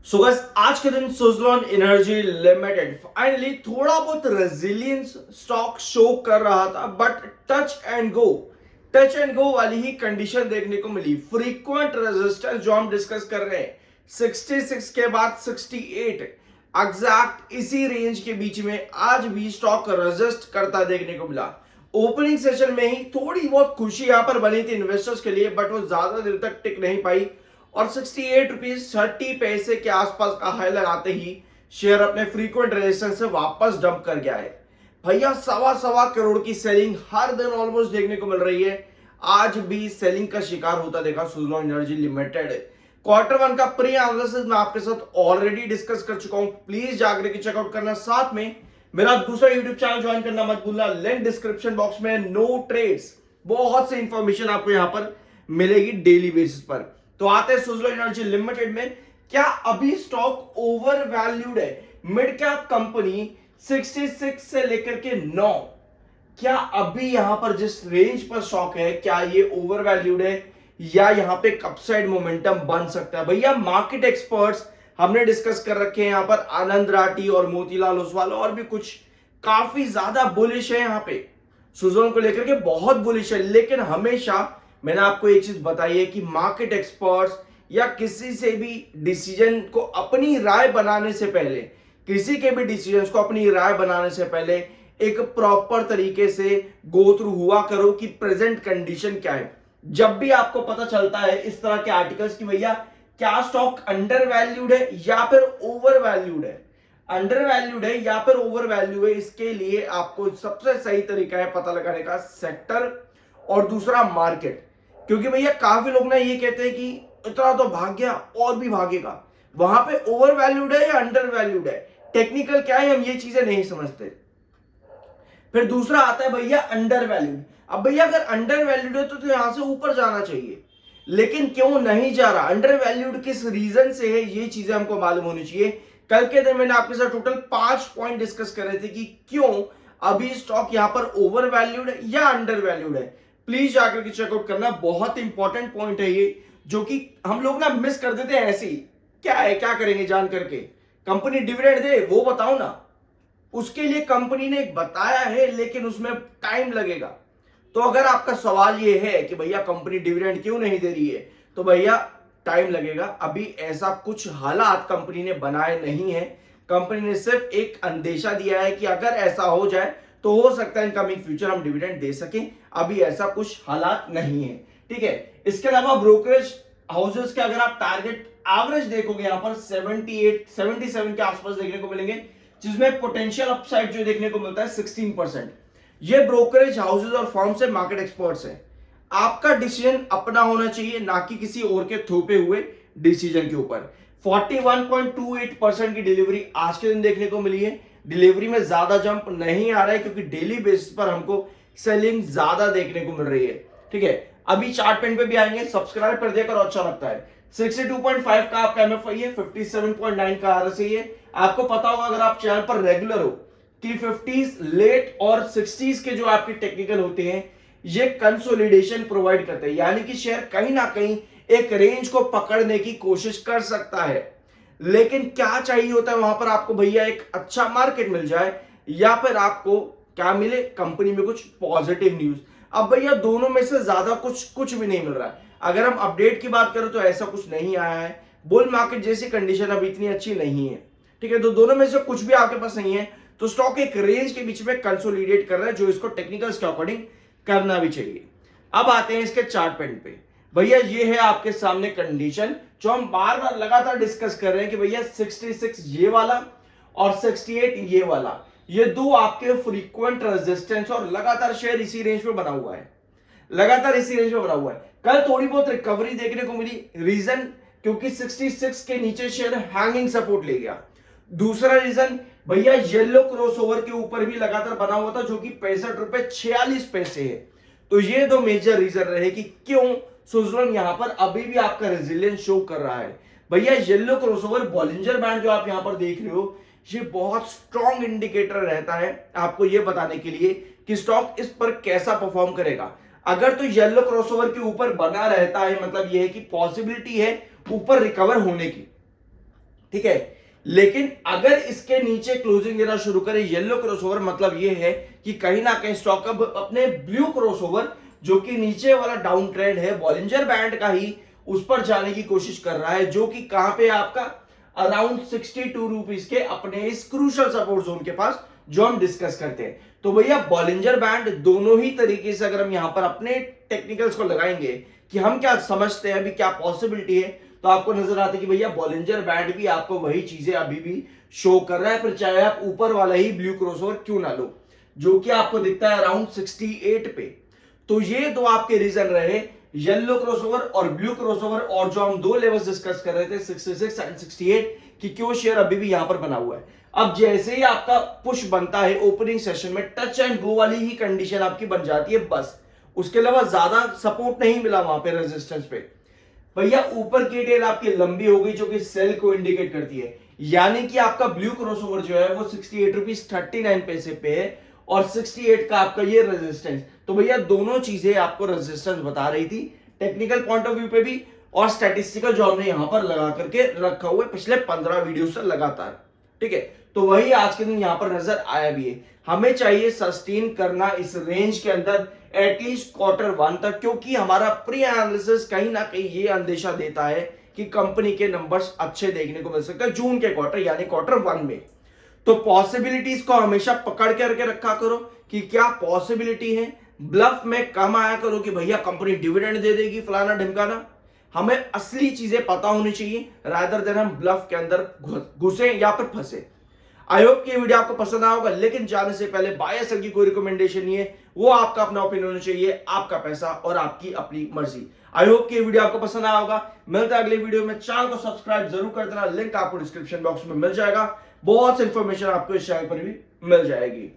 सो बस आज के दिन सुज़लोन एनर्जी लिमिटेड फाइनली थोड़ा बहुत रेजिलियंस स्टॉक शो कर रहा था, बट टच एंड गो वाली ही कंडीशन देखने को मिली। फ्रीक्वेंट रेजिस्टेंस जो हम डिस्कस कर रहे हैं 66 के बाद 68 एग्जैक्ट इसी रेंज के बीच में आज भी स्टॉक रेजिस्ट करता देखने को मिला। ओपनिंग सेशन में ही थोड़ी बहुत खुशी यहां पर बनी थी इन्वेस्टर्स के लिए, बट वो ज्यादा देर तक टिक नहीं पाई और 68 रुपीज 30 पैसे के आसपास का हाई लगाते ही शेयर अपने फ्रीक्वेंट रेजिस्टेंस से वापस डंप कर गया है। भैया सवा सवा करोड़ की सेलिंग हर दिन ऑलमोस्ट देखने को मिल रही है। आज भी सेलिंग का शिकार होता देखा Suzlon energy limited. Quarter one का प्री एनालिसिस मैं आपके साथ ऑलरेडी डिस्कस कर चुका हूं, प्लीज जाकर के चेकआउट करना। साथ में मेरा दूसरा यूट्यूब चैनल ज्वाइन करना मत भूलना, लिंक डिस्क्रिप्शन बॉक्स में। नो ट्रेड्स, बहुत सी इंफॉर्मेशन आपको यहां पर मिलेगी डेली बेसिस पर। तो आते हैं सुज़लोन एनर्जी लिमिटेड में। क्या अभी स्टॉक ओवर वैल्यूड है? मिड कैप कंपनी 66 से लेकर के 9, क्या अभी यहां पर जिस रेंज पर स्टॉक है क्या ये ओवर वैल्यूड है या यहां पे अपसाइड मोमेंटम बन सकता है? भैया मार्केट एक्सपर्ट्स हमने डिस्कस कर रखे हैं यहां पर, आनंद राठी और मोतीलाल ओसवाल और भी कुछ काफी ज्यादा बुलिश है यहां पे सुज़लोन को लेकर के, बहुत बुलिश है। लेकिन हमेशा मैंने आपको एक चीज बताई है कि मार्केट एक्सपर्ट्स या किसी से भी डिसीजन को अपनी राय बनाने से पहले, किसी के भी डिसीजन को अपनी राय बनाने से पहले एक प्रॉपर तरीके से गो थ्रू हुआ करो कि प्रेजेंट कंडीशन क्या है। जब भी आपको पता चलता है इस तरह के आर्टिकल्स कि भैया क्या स्टॉक अंडर वैल्यूड है या फिर ओवर वैल्यूड है, अंडर वैल्यूड है या फिर ओवर वैल्यू है, इसके लिए आपको सबसे सही तरीका है पता लगाने का सेक्टर और दूसरा मार्केट। क्योंकि भैया काफी लोग ना ये कहते हैं कि इतना तो भाग गया और भी भागेगा, वहां पे ओवर वैल्यूड है या अंडर वैल्यूड है, टेक्निकल क्या है, हम ये चीजें नहीं समझते। फिर दूसरा आता है भैया अंडर वैल्यूड। अब भैया अगर अंडर वैल्यूड है तो यहां से ऊपर जाना चाहिए, लेकिन क्यों नहीं जा रहा, अंडर वैल्यूड किस रीजन से है, ये चीजें हमको मालूम होनी चाहिए। कल के दिन मैंने आपके साथ टोटल 5 पॉइंट डिस्कस कर रहे थे कि क्यों अभी स्टॉक यहां पर ओवर वैल्यूड है या अंडर वैल्यूड है। प्लीज जाकर के चेकआउट करना, बहुत इंपॉर्टेंट पॉइंट है ये, जो कि हम लोग ना मिस कर देते हैं ऐसे ही। क्या है, क्या करेंगे जान करके, कंपनी डिविडेंड दे वो बताओ ना, उसके लिए कंपनी ने बताया है लेकिन उसमें टाइम लगेगा। तो अगर आपका सवाल ये है कि भैया कंपनी डिविडेंड क्यों नहीं दे रही है, तो भैया टाइम लगेगा। अभी ऐसा कुछ हालात कंपनी ने बनाए नहीं है, कंपनी ने सिर्फ एक अंदेशा दिया है कि अगर ऐसा हो जाए तो हो सकता है इन कमिंग फ्यूचर हम डिविडेंड दे सकें। अभी ऐसा कुछ हालात नहीं है, ठीक है। इसके अलावा ब्रोकरेज हाउसेस के अगर आप टारगेट एवरेज देखोगे यहां पर 78 77 के आसपास देखने को मिलेंगे, जिसमें पोटेंशियल अपसाइड जो देखने को मिलता है 16%। ये ब्रोकरेज हाउसेस और फर्म से मार्केट एक्सपर्ट्स हैं। आपका डिसीजन अपना होना चाहिए, ना कि किसी और के थोपे हुए डिसीजन के ऊपर। 41.28% की डिलीवरी आज के दिन देखने को मिली है। डिलीवरी में ज्यादा जंप नहीं आ रहा है क्योंकि डेली बेसिस पर हमको सेलिंग ज्यादा देखने को मिल रही है, ठीक है। अभी चार्ट पेन पे भी आएंगे, सब्सक्राइब कर देकर अच्छा लगता है। 62.5 का आपका एमएफआई है, 57.9 का आरएसआई है। आपको पता होगा अगर आप चैनल पर रेगुलर हो कि 50s लेट और 60s के जो आपके टेक्निकल होते हैं ये कंसोलिडेशन प्रोवाइड करते हैं, यानी कि शेयर कहीं ना कहीं एक रेंज को पकड़ने की कोशिश कर सकता है। लेकिन क्या चाहिए होता है वहां पर आपको, भैया एक अच्छा मार्केट मिल जाए या फिर आपको क्या मिले, कंपनी में कुछ पॉजिटिव न्यूज। अब भैया दोनों में से ज्यादा कुछ भी नहीं मिल रहा है। अगर हम अपडेट की बात करें तो ऐसा कुछ नहीं आया है, बुल मार्केट जैसी कंडीशन अभी इतनी अच्छी नहीं है, ठीक है। तो दोनों में से कुछ भी आपके पास नहीं है, तो स्टॉक एक रेंज के बीच में कंसोलिडेट कर रहा है, जो इसको टेक्निकल्स के अकॉर्डिंग करना भी चाहिए। अब आते हैं इसके चार्ट पेन पे। भैया ये है आपके सामने कंडीशन जो हम बार बार लगातार डिस्कस कर रहे हैं कि भैया 66 ये वाला और 68 ये वाला, ये दो आपके फ्रीक्वेंट रेजिस्टेंस और लगातार शेयर इसी रेंज में बना हुआ है, लगातार इसी रेंज में बना हुआ है। कल थोड़ी बहुत रिकवरी देखने को मिली, रीजन क्योंकि 66 के नीचे शेयर हैंगिंग सपोर्ट ले गया। दूसरा रीजन भैया येलो क्रॉसओवर के ऊपर भी लगातार बना हुआ था, जो कि 65 रुपए 46 पैसे है। तो ये दो मेजर रीजन रहे कि क्यों सुज़लोन यहां पर अभी भी आपका रेजिलियंस शो कर रहा है। भैया येलो क्रॉसओवर बॉलिंजर बैंड जो आप यहां पर देख रहे हो, ये बहुत स्ट्रॉन्ग इंडिकेटर रहता है आपको ये बताने के लिए कि स्टॉक इस पर कैसा परफॉर्म करेगा। अगर तो येलो क्रॉसओवर के ऊपर बना रहता है, मतलब यह है कि पॉसिबिलिटी है ऊपर रिकवर होने की। ठीक है। लेकिन अगर इसके नीचे क्लोजिंग देना शुरू करे येलो क्रॉसओवर, मतलब ये है कि कहीं ना कहीं स्टॉक अब अपने ब्लू क्रॉसओवर जो कि नीचे वाला डाउन ट्रेंड है बॉलिंजर बैंड का ही, उस पर जाने की कोशिश कर रहा है, जो कि कहां पे आपका अराउंड 62 रुपीज के अपने इस क्रूशल सपोर्ट जोन के पास, जो हम डिस्कस करते हैं। तो भैया बॉलिंजर बैंड दोनों ही तरीके से अगर हम यहां पर अपने टेक्निकल्स को लगाएंगे कि हम क्या समझते हैं, अभी क्या पॉसिबिलिटी है, तो आपको नजर आता है कि भैया बॉलिंजर बैंड भी आपको वही चीजें अभी भी शो कर रहा है, फिर चाहे आप ऊपर वाला ही ब्लू क्रॉसओवर क्यों ना लो, जो कि आपको दिखता है अराउंड 68 पे। तो ये दो आपके रीजन रहे, येलो क्रॉसओवर और ब्लू क्रॉसओवर, और जो हम दो लेवल्स डिस्कस कर रहे थे 66 एंड 68 कि क्यों शेयर अभी भी यहां पर बना हुआ है। अब जैसे ही आपका पुश बनता है ओपनिंग सेशन में, टच एंड गो वाली ही कंडीशन आपकी बन जाती है बस, उसके अलावा ज्यादा सपोर्ट नहीं मिला वहां पे रेजिस्टेंस पे। भैया ऊपर की टेल आपकी लंबी हो गई, जो कि सेल को इंडिकेट करती है, यानी कि आपका ब्लू क्रॉसओवर जो है वो 68 रुपीज 39 पैसे पे है, और 68 का आपका ये रेजिस्टेंस। तो भैया दोनों चीजें आपको रेजिस्टेंस बता रही थी, टेक्निकल पॉइंट ऑफ व्यू पे भी और स्टैटिस्टिकल जो हमने यहां पर लगा करके रखा हुआ है पिछले 15 वीडियो से लगातार, ठीक है। तो वही आज के दिन यहां पर नजर आया भी है। हमें चाहिए सस्टेन करना इस रेंज के अंदर एटलीस्ट Q1 तक, क्योंकि हमारा प्री एनालिसिस कहीं ना कहीं ये अंदेशा देता है कि कंपनी के नंबर्स अच्छे देखने को मिल सकते हैं जून के क्वार्टर यानी Q1 में। तो पॉसिबिलिटीज को हमेशा पकड़ करके रखा करो कि क्या पॉसिबिलिटी है, ब्लफ में कम आया करो कि भैया कंपनी डिविडेंड दे देगी फलाना ढिमकाना। हमें असली चीजें पता होनी चाहिए, रादर देन हम ब्लफ के अंदर घुसे या फिर फंसे। आई होप कि ये वीडियो आपको पसंद आया होगा, लेकिन जाने से पहले बाय सर की कोई रिकमेंडेशन नहीं है, वो आपका अपना ओपिनियन होना चाहिए, आपका पैसा और आपकी अपनी मर्जी। आई होप कि ये वीडियो आपको पसंद आया होगा। मिलता है अगले वीडियो में, चैनल को सब्सक्राइब जरूर कर देना, लिंक आपको डिस्क्रिप्शन बॉक्स में मिल जाएगा। बहुत सी इंफॉर्मेशन आपको इस चैनल पर भी मिल जाएगी।